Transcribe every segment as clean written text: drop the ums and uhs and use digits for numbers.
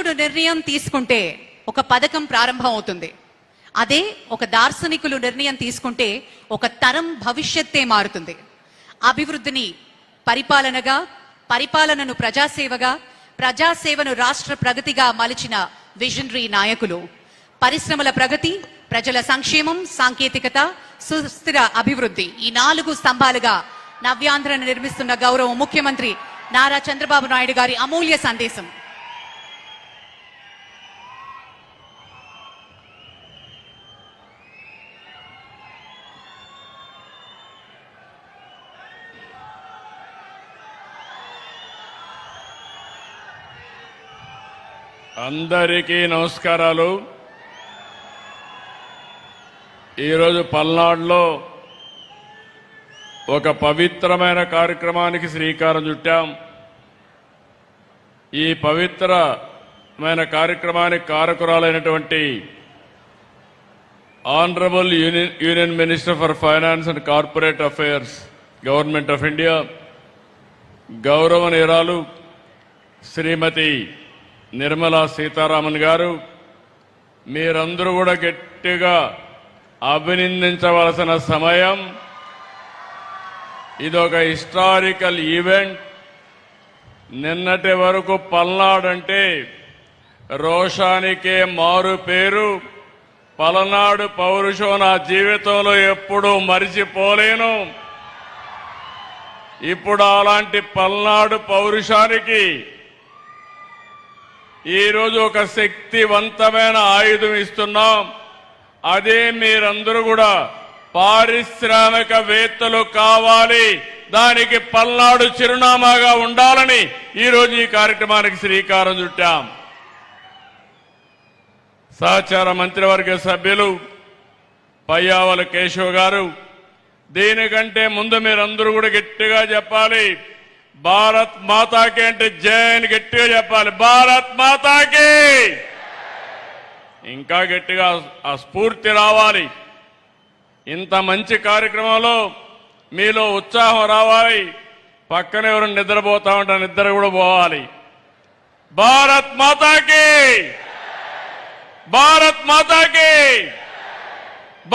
నాయకుడు నిర్ణయం తీసుకుంటే ఒక పథకం ప్రారంభం అవుతుంది. అదే ఒక దార్శనికులు నిర్ణయం తీసుకుంటే ఒక తరం భవిష్యత్తే మారుతుంది. అభివృద్ధిని పరిపాలనగా, పరిపాలనను ప్రజాసేవగా, ప్రజాసేవను రాష్ట్ర ప్రగతిగా మలిచిన విజనరీ నాయకులు. పరిశ్రమల ప్రగతి, ప్రజల సంక్షేమం, సాంకేతికత, సుస్థిర అభివృద్ధి, ఈ 4 స్తంభాలుగా నవ్యాంధ్రను నిర్మిస్తున్న గౌరవ ముఖ్యమంత్రి నారా చంద్రబాబు నాయుడు గారి అమూల్య సందేశం. అందరికీ నమస్కారాలు. ఈరోజు పల్నాడులో ఒక పవిత్రమైన కార్యక్రమానికి శ్రీకారం చుట్టాం. ఈ పవిత్రమైన కార్యక్రమానికి కారకురాలైనటువంటి honourable union minister for finance and corporate affairs, government of India, గౌరవనీయురాలు శ్రీమతి నిర్మలా సీతారామన్ గారు, మీరందరూ కూడా గట్టిగా అభినందించవలసిన సమయం. ఇదొక హిస్టారికల్ ఈవెంట్. నిన్నటి వరకు పల్నాడు అంటే రోషానికే మారు పేరు. పలనాడు పౌరుషం నా జీవితంలో ఎప్పుడూ మరిచిపోలేను. ఇప్పుడు అలాంటి పల్నాడు పౌరుషానికి ఈరోజు ఒక శక్తివంతమైన ఆయుధం ఇస్తున్నాం. అదే మీరందరూ కూడా పారిశ్రామికవేత్తలు కావాలి, దానికి పల్నాడు చిరునామాగా ఉండాలని ఈరోజు ఈ కార్యక్రమానికి శ్రీకారం చుట్టాం. సహచార మంత్రివర్గ సభ్యులు పయ్యావుల కేశవ్ గారు, దీనికంటే ముందు మీరందరూ కూడా గట్టిగా చెప్పాలి, భారత్ మాతాకి అంటే జై అని గట్టిగా చెప్పాలి. భారత్ మాతాకి. ఇంకా గట్టిగా ఆ స్ఫూర్తి రావాలి. ఇంత మంచి కార్యక్రమంలో మీలో ఉత్సాహం రావాలి. పక్కన ఎవరు నిద్రపోతా ఉంటారు, నిద్ర కూడా పోవాలి. భారత్ మాతాకి, భారత్ మాతాకి,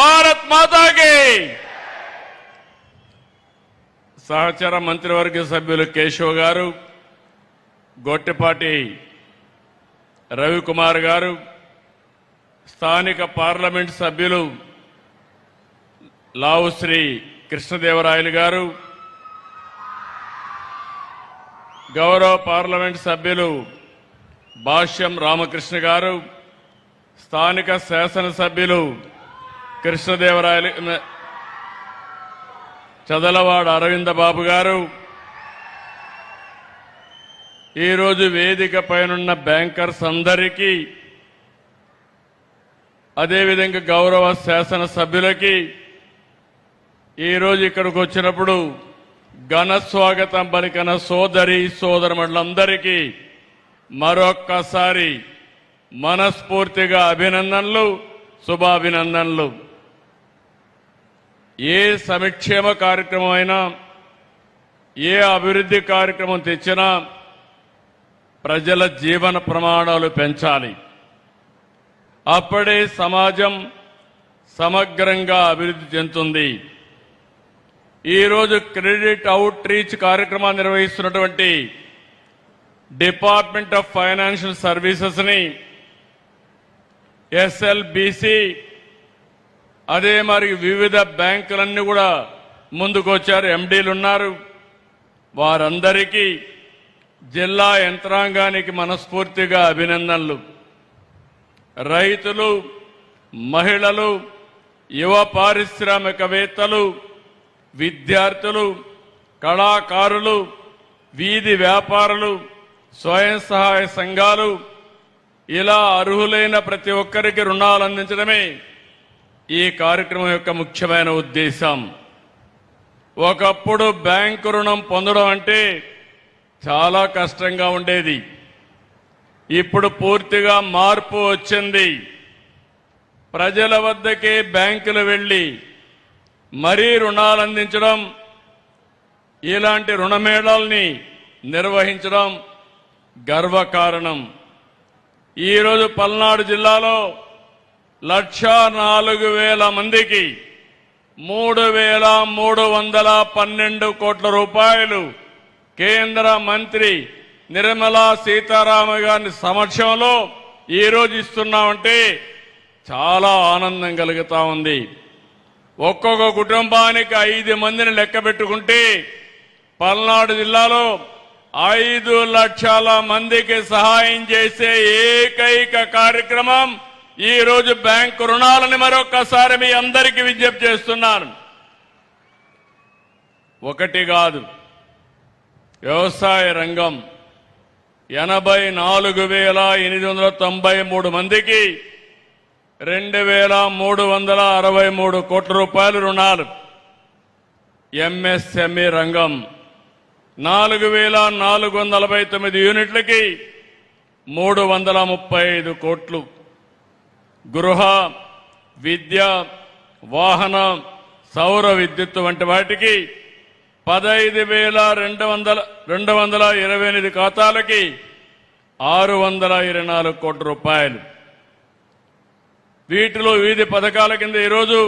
భారత్ మాతాకి. సహచర మంత్రివర్గ సభ్యులు కేశవ్ గారు, గొట్టిపాటి రవికుమార్ గారు, స్థానిక పార్లమెంట్ సభ్యులు లావుశ్రీ కృష్ణదేవరాయలు గారు, గౌరవ పార్లమెంట్ సభ్యులు భాష్యం రామకృష్ణ గారు, స్థానిక శాసనసభ్యులు కృష్ణదేవరాయలు చదలవాడ అరవింద బాబు గారు, ఈరోజు వేదిక పైనున్న బ్యాంకర్స్ అందరికీ, అదేవిధంగా గౌరవ శాసనసభ్యులకి, ఈరోజు ఇక్కడికి వచ్చినప్పుడు ఘన స్వాగతం పలికిన సోదరి సోదరులందరికీ మరొక్కసారి మనస్ఫూర్తిగా అభినందనలు, శుభాభినందనలు. ఏ సంక్షేమ కార్యక్రమం అయినా, ఏ అభివృద్ధి కార్యక్రమం తెచ్చినా ప్రజల జీవన ప్రమాణాలు పెంచాలి. అప్పుడే సమాజం సమగ్రంగా అభివృద్ధి చెందుతుంది. ఈరోజు క్రెడిట్ అవుట్ రీచ్ కార్యక్రమాన్ని నిర్వహిస్తున్నటువంటి డిపార్ట్మెంట్ ఆఫ్ ఫైనాన్షియల్ సర్వీసెస్ని, ఎస్ఎల్బిసి, అదే మరి వివిధ బ్యాంకులన్నీ కూడా ముందుకొచ్చారు, ఎండీలు ఉన్నారు. వారందరికీ, జిల్లా యంత్రాంగానికి మనస్ఫూర్తిగా అభినందనలు. రైతులు, మహిళలు, యువ పారిశ్రామికవేత్తలు, విద్యార్థులు, కళాకారులు, వీధి వ్యాపారులు, స్వయం సహాయ సంఘాలు, ఇలా అర్హులైన ప్రతి ఒక్కరికి రుణాలు అందించడమే ఈ కార్యక్రమం యొక్క ముఖ్యమైన ఉద్దేశం. ఒకప్పుడు బ్యాంకు రుణం పొందడం అంటే చాలా కష్టంగా ఉండేది. ఇప్పుడు పూర్తిగా మార్పు వచ్చింది. ప్రజల వద్దకే బ్యాంకులు వెళ్లి మరీ రుణాలు అందించడం, ఇలాంటి రుణమేళాల్ని నిర్వహించడం గర్వకారణం. ఈరోజు పల్నాడు జిల్లాలో 1,04,000 మందికి 3,312 కోట్ల రూపాయలు కేంద్ర మంత్రి నిర్మలా సీతారామన్ గారి సమక్షంలో ఈరోజు ఇస్తున్నామంటే చాలా ఆనందం కలుగుతా ఉంది. ఒక్కొక్క కుటుంబానికి 5 మందిని లెక్క పెట్టుకుంటే పల్నాడు జిల్లాలో 5 లక్షల మందికి సహాయం చేసే ఏకైక కార్యక్రమం ఈ రోజు బ్యాంకు రుణాలని మరొక్కసారి మీ అందరికీ విజ్ఞప్తి చేస్తున్నాను. ఒకటి కాదు, వ్యవసాయ రంగం 84,893 మందికి 2,363 కోట్ల రూపాయలు రుణాలు. ఎంఎస్ఎంఈ రంగం 4,449 యూనిట్లకి 335 కోట్లు. గృహ, విద్య, వాహన, సౌర విద్యుత్ వంటి వాటికి 15,228 ఖాతాలకి 624 కోట్ల రూపాయలు. వీటిలో వివిధ పథకాల కింద ఈరోజు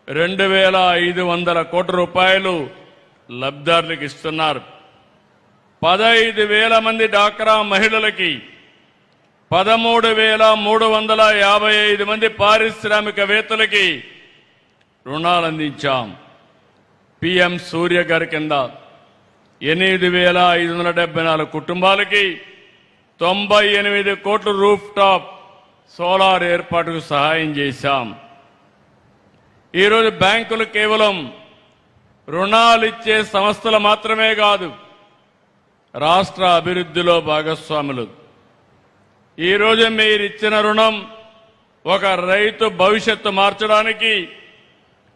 2,500 కోట్ల రూపాయలు లబ్ధిదారులకు ఇస్తున్నారు. 15,000 మంది డాక్రా మహిళలకి, 13,355 మంది పారిశ్రామికవేత్తలకి రుణాలు అందించాం. పిఎం సూర్య గారి కింద 8,574 కుటుంబాలకి 98 కోట్ల రూఫ్ టాప్ సోలార్ ఏర్పాటుకు సహాయం చేశాం. ఈరోజు బ్యాంకులు కేవలం రుణాలు ఇచ్చే సంస్థలు మాత్రమే కాదు, రాష్ట్ర అభివృద్ధిలో భాగస్వాములు. ఈరోజు మీరిచ్చిన రుణం ఒక రైతు భవిష్యత్తు మార్చడానికి,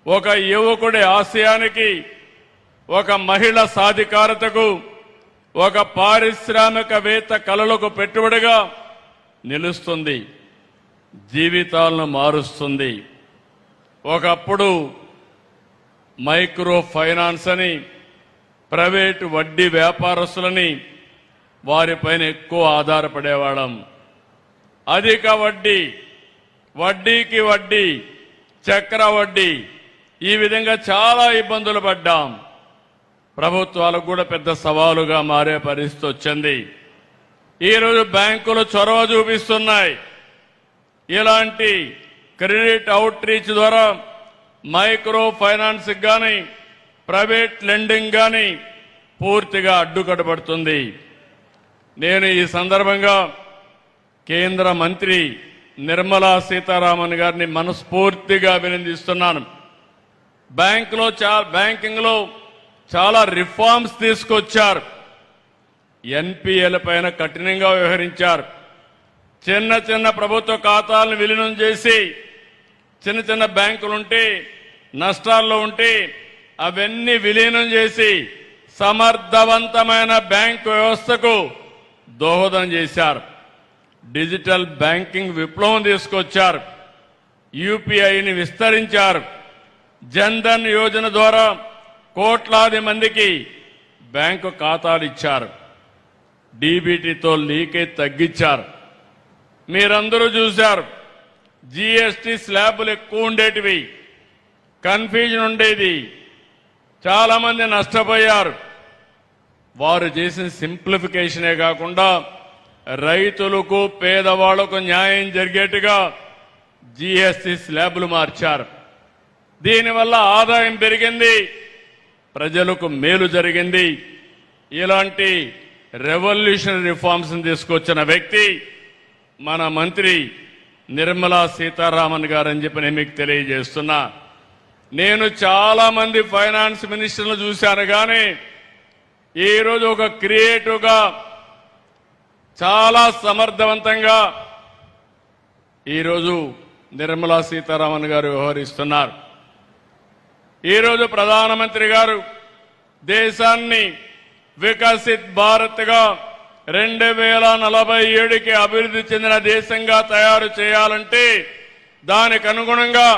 ఒక యువకుడి ఆశయానికి, ఒక మహిళ సాధికారతకు, ఒక పారిశ్రామికవేత్త కలలకు పెట్టుబడిగా నిలుస్తుంది, జీవితాలను మారుస్తుంది. ఒకప్పుడు మైక్రో ఫైనాన్స్ అని ప్రైవేటు వడ్డీ వ్యాపారస్తులని వారిపైన ఎక్కువ ఆధారపడేవాళ్ళం. అధిక వడ్డీ, వడ్డీకి వడ్డీ, చక్ర వడ్డీ, ఈ విధంగా చాలా ఇబ్బందులు పడ్డాం. ప్రభుత్వాలకు కూడా పెద్ద సవాలుగా మారే పరిస్థితి వచ్చింది. ఈరోజు బ్యాంకులు చొరవ చూపిస్తున్నాయి. ఇలాంటి క్రెడిట్ అవుట్ రీచ్ ద్వారా మైక్రో ఫైనాన్స్ కానీ ప్రైవేట్ లెండింగ్ కానీ పూర్తిగా అడ్డుకట్టబడుతుంది. నేను ఈ సందర్భంగా కేంద్ర మంత్రి నిర్మలా సీతారామన్ గారిని మనస్ఫూర్తిగా అభినందిస్తున్నాను. బ్యాంకింగ్లో చాలా రిఫార్మ్స్ తీసుకొచ్చారు. ఎన్పిఎల పైన కఠినంగా వ్యవహరించారు. చిన్న చిన్న ప్రభుత్వ ఖాతాలను విలీనం చేసి చిన్న చిన్న బ్యాంకులుంటే నష్టాల్లో ఉంటే అవన్నీ విలీనం చేసి సమర్థవంతమైన బ్యాంకు వ్యవస్థకు దోహదం చేశారు. డిజిటల్ బ్యాంకింగ్ విప్లవం తీసుకొచ్చారు. యూపీఐని విస్తరించారు. జన్ధన్ యోజన ద్వారా కోట్లాది మందికి బ్యాంకు ఖాతాలు ఇచ్చారు. డీబీటీతో లీకేజ్ తగ్గించారు. మీరందరూ చూశారు, జీఎస్టీ స్లాబులు ఎక్కువ ఉండేటివి, కన్ఫ్యూజన్ ఉండేది, చాలా మంది నష్టపోయారు. వారు చేసిన సింప్లిఫికేషనే కాకుండా రైతులకు పేదవాళ్లకు న్యాయం జరిగేట్టుగా జీఎస్టీ స్లాబులు మార్చారు. దీనివల్ల ఆదాయం పెరిగింది, ప్రజలకు మేలు జరిగింది. ఇలాంటి రెవల్యూషనరీ రిఫార్మ్స్ తీసుకొచ్చిన వ్యక్తి మన మంత్రి నిర్మలా సీతారామన్ గారు అని చెప్పి నేను మీకు తెలియజేస్తున్నా. నేను చాలా మంది ఫైనాన్స్ మినిస్టర్లు చూశాను, కానీ ఈరోజు ఒక క్రియేటివ్గా చాలా సమర్థవంతంగా ఈరోజు నిర్మలా సీతారామన్ గారు వ్యవహరిస్తున్నారు. ఈరోజు ప్రధానమంత్రి గారు దేశాన్ని వికసిత్ భారత్గా 2047కి అభివృద్ధి చెందిన దేశంగా తయారు చేయాలంటే దానికి అనుగుణంగా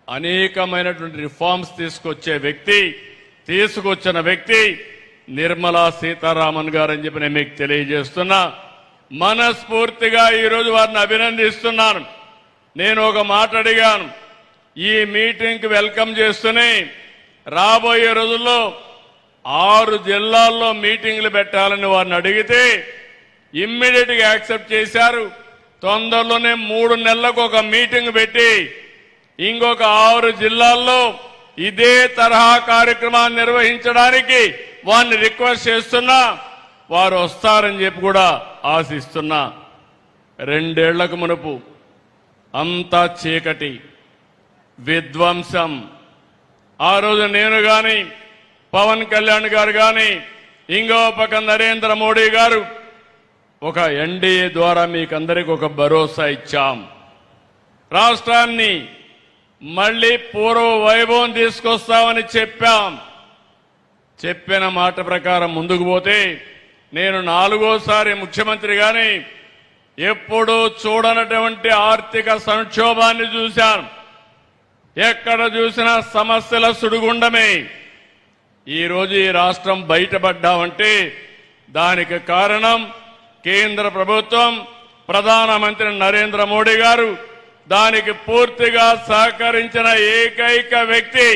అనేకమైనటువంటి రిఫార్మ్స్ తీసుకొచ్చిన వ్యక్తి నిర్మలా సీతారామన్ గారు అని చెప్పి నేను మీకు తెలియజేస్తున్నా. మనస్ఫూర్తిగా ఈరోజు వారిని అభినందిస్తున్నాను. నేను ఒక మాట అడిగాను, ఈ మీటింగ్కి వెల్కమ్ చేస్తూనే రాబోయే రోజుల్లో 6 జిల్లాల్లో మీటింగ్లు పెట్టాలని వారిని అడిగితే ఇమ్మీడియట్ గా యాక్సెప్ట్ చేశారు. తొందరలోనే 3 నెలలకు ఒక మీటింగ్ పెట్టి ఇంకొక 6 జిల్లాల్లో ఇదే తరహా కార్యక్రమాన్ని నిర్వహించడానికి వారిని రిక్వెస్ట్ చేస్తున్నా. వారు వస్తారని చెప్పి కూడా ఆశిస్తున్నా. 2 ఏళ్లకు మునుపు అంతా చీకటి, విధ్వంసం. ఆ రోజు నేను గాని, పవన్ కళ్యాణ్ గారు గాని, ఇంకో పక్క నరేంద్ర మోడీ గారు ఒక ఎన్డీఏ ద్వారా మీకందరికి ఒక భరోసా ఇచ్చాం. రాష్ట్రాన్ని మళ్లీ పూర్వ వైభవం తీసుకొస్తామని చెప్పాం. చెప్పిన మాట ప్రకారం ముందుకు పోతే నేను 4వసారి ముఖ్యమంత్రిగానే ఎప్పుడూ చూడనటువంటి ఆర్థిక సంక్షోభాన్ని చూశాను. ఎక్కడ చూసినా సమస్యల సుడిగుండమే. ఈరోజు ఈ రాష్ట్రం బయటపడ్డామంటే దానికి కారణం కేంద్ర ప్రభుత్వం, ప్రధానమంత్రి నరేంద్ర మోడీ గారు. దానికి పూర్తిగా సహకరించిన ఏకైక వ్యక్తి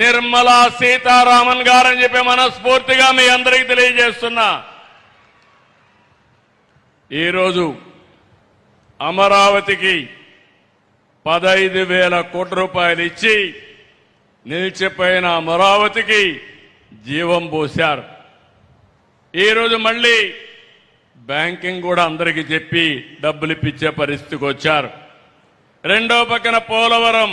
నిర్మలా సీతారామన్ గారని చెప్పి మనస్ఫూర్తిగా మీ అందరికీ తెలియజేస్తున్నా. ఈరోజు అమరావతికి 15,000 కోట్ల రూపాయలు ఇచ్చి నిలిచిపోయిన అమరావతికి జీవం పోశారు. ఈరోజు మళ్ళీ బ్యాంకింగ్ కూడా అందరికీ చెప్పి డబ్బులు ఇప్పించే పరిస్థితికి వచ్చారు. రెండో పక్కన పోలవరం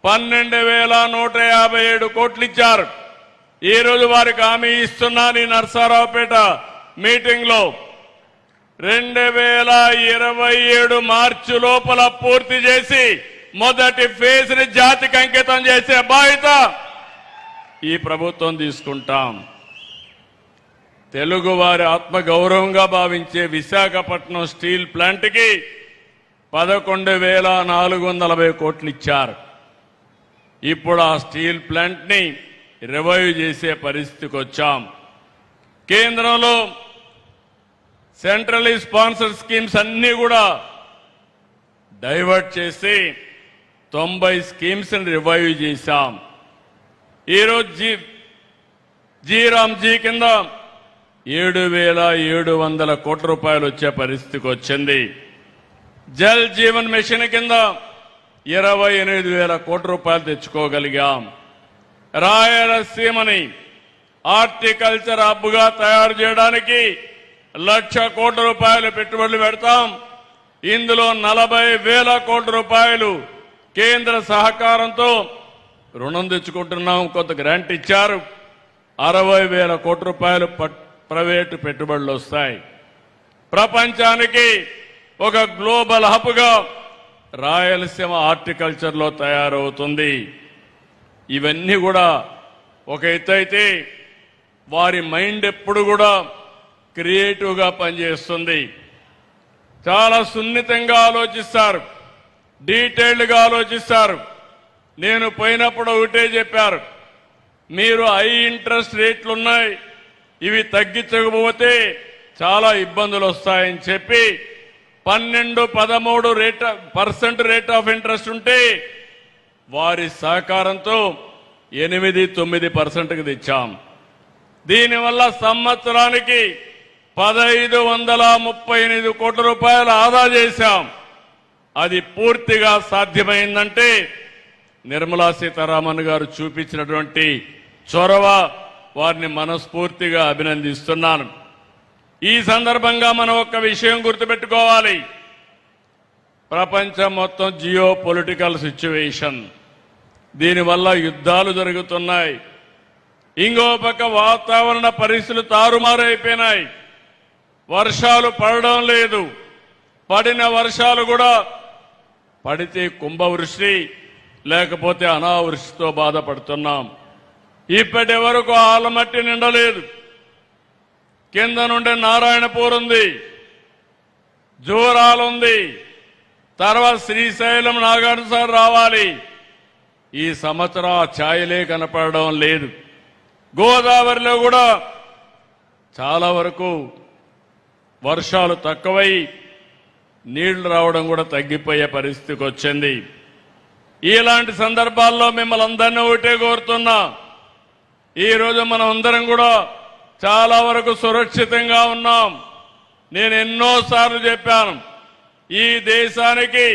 12,157 కోట్లు ఇచ్చారు. ఈరోజు వారికి హామీ ఇస్తున్నాను ఈ నర్సారావుపేట మీటింగ్ లో 2027 మార్చి లోపల పూర్తి చేసి మొదటి ఫేజ్ ని జాతికి అంకితం చేసే బాధ్యత ఈ ప్రభుత్వం తీసుకుంటాం. తెలుగు వారి ఆత్మగౌరవంగా భావించే విశాఖపట్నం స్టీల్ ప్లాంట్ కి 11,440 కోట్లు ఇచ్చారు. ఇప్పుడు ఆ స్టీల్ ప్లాంట్ ని రివైవ్ చేసే పరిస్థితికి వచ్చాం. కేంద్రంలో సెంట్రలీ స్పాన్సర్ స్కీమ్స్ అన్ని కూడా డైవర్ట్ చేసి 90 స్కీమ్స్ ని రివైవ్ చేశాం. ఈరోజు జీరామ్జీ కింద 7,700 కోట్ల రూపాయలు వచ్చే పరిస్థితికి వచ్చింది. జల్ జీవన్ మిషన్ కింద 28,000 కోట్ల రూపాయలు తెచ్చుకోగలిగాం. రాయలసీమని హార్టికల్చర్ హబ్గా తయారు చేయడానికి 1,00,000 కోట్ల రూపాయలు పెట్టుబడులు పెడతాం. ఇందులో 40,000 కోట్ల రూపాయలు కేంద్ర సహకారంతో రుణం తెచ్చుకుంటున్నాం. కొంత గ్రాంట్ ఇచ్చారు. 60,000 కోట్ల రూపాయలు ప్రైవేటు పెట్టుబడులు వస్తాయి. ప్రపంచానికి ఒక గ్లోబల్ హబ్గా రాయలసీమ హార్టికల్చర్ లో తయారవుతుంది. ఇవన్నీ కూడా ఒక ఎత్తు అయితే వారి మైండ్ ఎప్పుడు కూడా క్రియేటివ్ గా పనిచేస్తుంది. చాలా సున్నితంగా ఆలోచిస్తారు, డీటెయిల్డ్ గా ఆలోచిస్తారు. నేను పోయినప్పుడు ఒకటే చెప్పారు, మీరు హై ఇంట్రెస్ట్ రేట్లు ఉన్నాయి, ఇవి తగ్గించకపోతే చాలా ఇబ్బందులు వస్తాయని చెప్పి 12-13% రేట్ ఆఫ్ ఇంట్రెస్ట్ ఉంటే వారి సహకారంతో 8-9%కి తెచ్చాం. దీనివల్ల సంవత్సరానికి 1,538 కోట్ల రూపాయలు ఆదా చేశాం. అది పూర్తిగా సాధ్యమైందంటే నిర్మలా సీతారామన్ గారు చూపించినటువంటి చొరవ, వారిని మనస్ఫూర్తిగా అభినందిస్తున్నాను. ఈ సందర్భంగా మనం ఒక విషయం గుర్తుపెట్టుకోవాలి. ప్రపంచం మొత్తం జియో పొలిటికల్ సిచ్యువేషన్, దీనివల్ల యుద్ధాలు జరుగుతున్నాయి. ఇంకో పక్క వాతావరణ పరిస్థితులు తారుమారైపోయినాయి. వర్షాలు పడడం లేదు. పడిన వర్షాలు కూడా పడితే కుంభవృష్టి, లేకపోతే అనావృష్టితో బాధపడుతున్నాం. ఇప్పటి వరకు ఆలమట్టి నిండలేదు. కింద నుండి నారాయణపూర్ ఉంది, జోరాలుంది, తర్వాత శ్రీశైలం నాగార్జున రావాలి. ఈ సంవత్సరం ఆ ఛాయలే కనపడడం లేదు. గోదావరిలో కూడా చాలా వరకు వర్షాలు తక్కువై నీళ్లు రావడం కూడా తగ్గిపోయే పరిస్థితికి వచ్చింది. ఇలాంటి సందర్భాల్లో మిమ్మల్ని అందరినీ ఒకటే కోరుతున్నా, ఈరోజు మనం అందరం కూడా చాలా వరకు సురక్షితంగా ఉన్నాం. నేను ఎన్నోసార్లు చెప్పాను, ఈ దేశానికి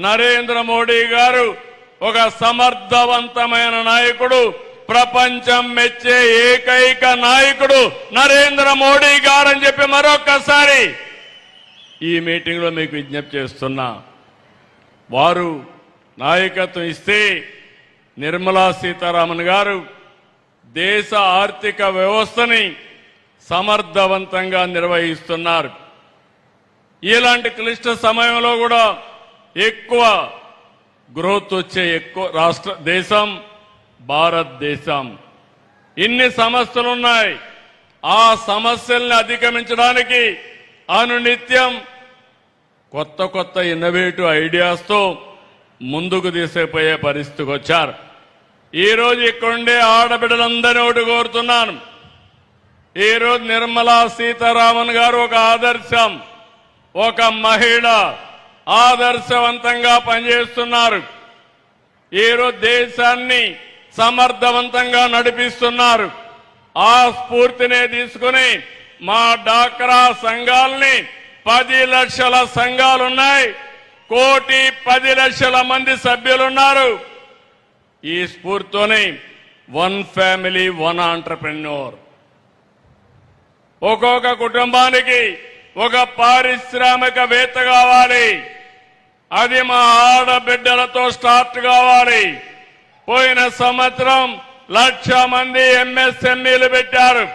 నరేంద్ర మోడీ గారు ఒక సమర్థవంతమైన నాయకుడు, ప్రపంచం మెచ్చే ఏకైక నాయకుడు నరేంద్ర మోడీ గారు అని చెప్పి మరొక్కసారి ఈ మీటింగ్ లో మీకు విజ్ఞప్తి చేస్తున్నా. వారు నాయకత్వం ఇస్తే నిర్మలా సీతారామన్ గారు దేశ ఆర్థిక వ్యవస్థని సమర్థవంతంగా నిర్వహిస్తున్నారు. ఇలాంటి క్లిష్ట సమయంలో కూడా ఎక్కువ గ్రోత్ వచ్చే దేశం భారతదేశం. ఇన్ని సమస్యలు ఉన్నాయి. ఆ సమస్యల్ని అధిగమించడానికి అనునిత్యం కొత్త కొత్త ఇన్నోవేటివ్ ఐడియాస్తో ముందుకు తీసుకుపోయే పరిస్థితికి వచ్చారు. ఈరోజు ఇక్కడుండే ఆడబిడ్డలందరినీ ఒకటి కోరుతున్నాను. ఈరోజు నిర్మలా సీతారామన్ గారు ఒక ఆదర్శం, ఒక మహిళ ఆదర్శవంతంగా పనిచేస్తున్నారు. ఈరోజు దేశాన్ని సమర్థవంతంగా నడిపిస్తున్నారు. ఆ స్ఫూర్తినే తీసుకుని మా డాక్రా సంఘాలని 10 లక్షల సంఘాలున్నాయి, 1,10,00,000 మంది సభ్యులున్నారు. ఈ స్ఫూర్తితోనే 1 ఫ్యామిలీ 1 ఆంటర్‌ప్రెన్యూర్, ఒక్కొక్క కుటుంబానికి ఒక పారిశ్రామికవేత్త కావాలి. అది మా ఆడబిడ్డలతో స్టార్ట్ కావాలి. పోయిన సంవత్సరం 1,00,000 మంది ఎంఎస్ఎంఈలు పెట్టారు.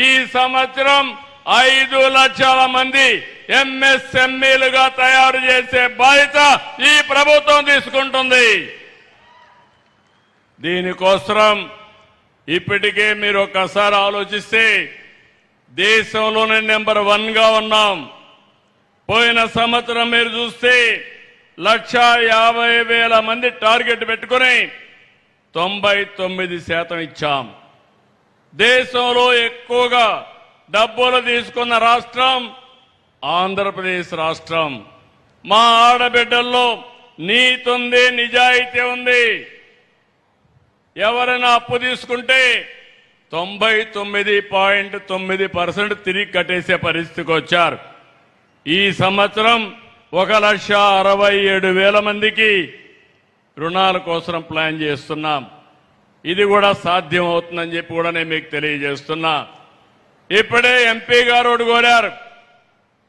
ఈ సంవత్సరం 5 లక్షల మంది ఎంఎస్ఎంఈలుగా తయారు చేసే బాధ్యత ఈ ప్రభుత్వం తీసుకుంటుంది. దీనికోసం ఇప్పటికే మీరు ఒక్కసారి ఆలోచిస్తే దేశంలోనే నెంబర్ 1 గా ఉన్నాం. పోయిన సంవత్సరం మీరు చూస్తే 1,50,000 మంది టార్గెట్ పెట్టుకుని 99% ఇచ్చాం. దేశంలో ఎక్కువగా డబ్బులు తీసుకున్న రాష్ట్రం ఆంధ్రప్రదేశ్ రాష్ట్రం. మా ఆడబిడ్డల్లో నీతి ఉంది, నిజాయితీ ఉంది. ఎవరైనా అప్పు తీసుకుంటే 99.9% తిరిగి కట్టేసే పరిస్థితికి వచ్చారు. ఈ సంవత్సరం 1,67,000 మందికి రుణాల కోసం ప్లాన్ చేస్తున్నాం. ఇది కూడా సాధ్యం అవుతుందని చెప్పి కూడా నేను మీకు తెలియజేస్తున్నా. ఇప్పుడే ఎంపీ గారు కోరారు,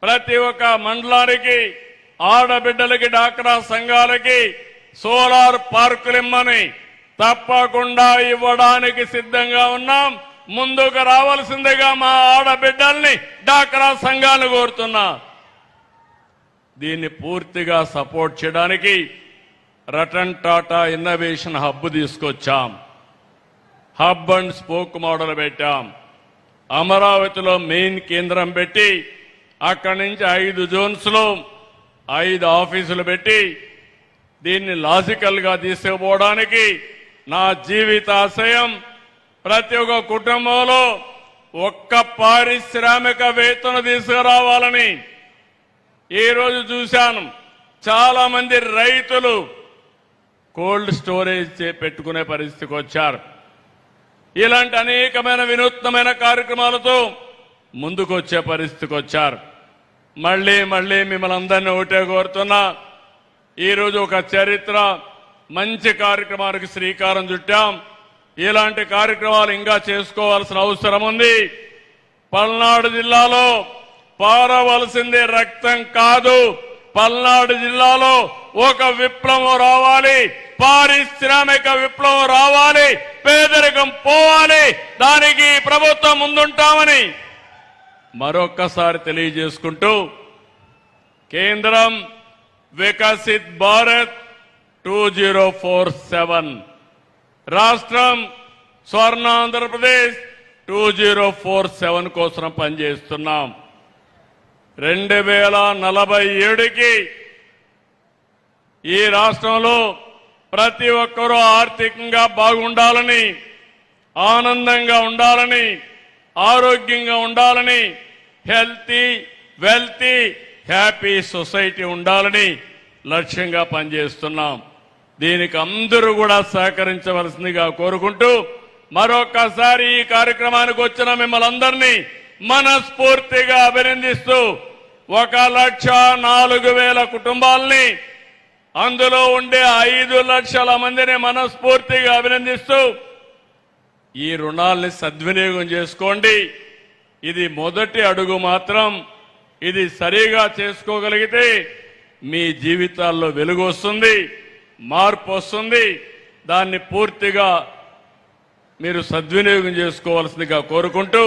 ప్రతి ఒక్క మండలానికి ఆడబిడ్డలకి డాక్రా సంఘాలకి సోలార్ పార్కులు ఇమ్మని. తప్పకుండా ఇవ్వడానికి సిద్ధంగా ఉన్నాం. ముందుకు రావాల్సిందిగా మా ఆడబిడ్డల్ని డాక్రా సంఘాలు కోరుతున్నా. దీన్ని పూర్తిగా సపోర్ట్ చేయడానికి రతన్ టాటా ఇన్నోవేషన్ హబ్ తీసుకొచ్చాం. హబ్ అండ్ స్పోక్ మోడల్ పెట్టాం. అమరావతిలో మెయిన్ కేంద్రం పెట్టి అక్కడి నుంచి 5 జోన్స్ లో 5 ఆఫీసులు పెట్టి దీన్ని లాజికల్ గా తీసుకుపోవడానికి నా జీవితాశయం ప్రతి ఒక్క కుటుంబంలో ఒక్క పారిశ్రామికవేత్తను తీసుకురావాలని. ఈ రోజు చూశాను, చాలా మంది రైతులు కోల్డ్ స్టోరేజ్ పెట్టుకునే పరిస్థితికి వచ్చారు. ఇలాంటి అనేకమైన వినూత్నమైన కార్యక్రమాలతో ముందుకు వచ్చే పరిస్థితికి వచ్చారు. మళ్ళీ మిమ్మల్ని అందరినీ ఒకటే కోరుతున్నా, ఈరోజు ఒక చరిత్ర మంచి కార్యక్రమానికి శ్రీకారం చుట్టాం. ఇలాంటి కార్యక్రమాలు ఇంకా చేసుకోవాల్సిన అవసరం ఉంది. పల్నాడు జిల్లాలో పారవలసింది రక్తం కాదు, పల్నాడు జిల్లాలో ఒక విప్లవం రావాలి, పారిశ్రామిక విప్లవం రావాలి, పేదరికం పోవాలి. దానికి ప్రభుత్వం ముందుంటామని మరొక్కసారి తెలియజేసుకుంటూ, కేంద్రం వికసిత్ భారత్ 2047, రాష్ట్రం స్వర్ణాంధ్రప్రదేశ్ 2047 కోసం పనిచేస్తున్నాం. 2047కి ఈ రాష్ట్రంలో ప్రతి ఒక్కరూ ఆర్థికంగా బాగుండాలని, ఆనందంగా ఉండాలని, ఆరోగ్యంగా ఉండాలని, హెల్తీ వెల్తీ హ్యాపీ సొసైటీ ఉండాలని లక్ష్యంగా పనిచేస్తున్నాం. దీనికి అందరూ కూడా సహకరించవలసిందిగా కోరుకుంటూ మరొక్కసారి ఈ కార్యక్రమానికి వచ్చిన మిమ్మల్ని అందరినీ మనస్ఫూర్తిగా అభినందిస్తూ 1,04,000 కుటుంబాలని అందులో ఉండే 5 లక్షల మందిని మనస్ఫూర్తిగా అభినందిస్తూ ఈ రుణాల్ని సద్వినియోగం చేసుకోండి. ఇది మొదటి అడుగు మాత్రం. ఇది సరిగా చేసుకోగలిగితే మీ జీవితాల్లో వెలుగు వస్తుంది, మార్పు వస్తుంది. దాన్ని పూర్తిగా మీరు సద్వినియోగం చేసుకోవాల్సిందిగా కోరుకుంటూ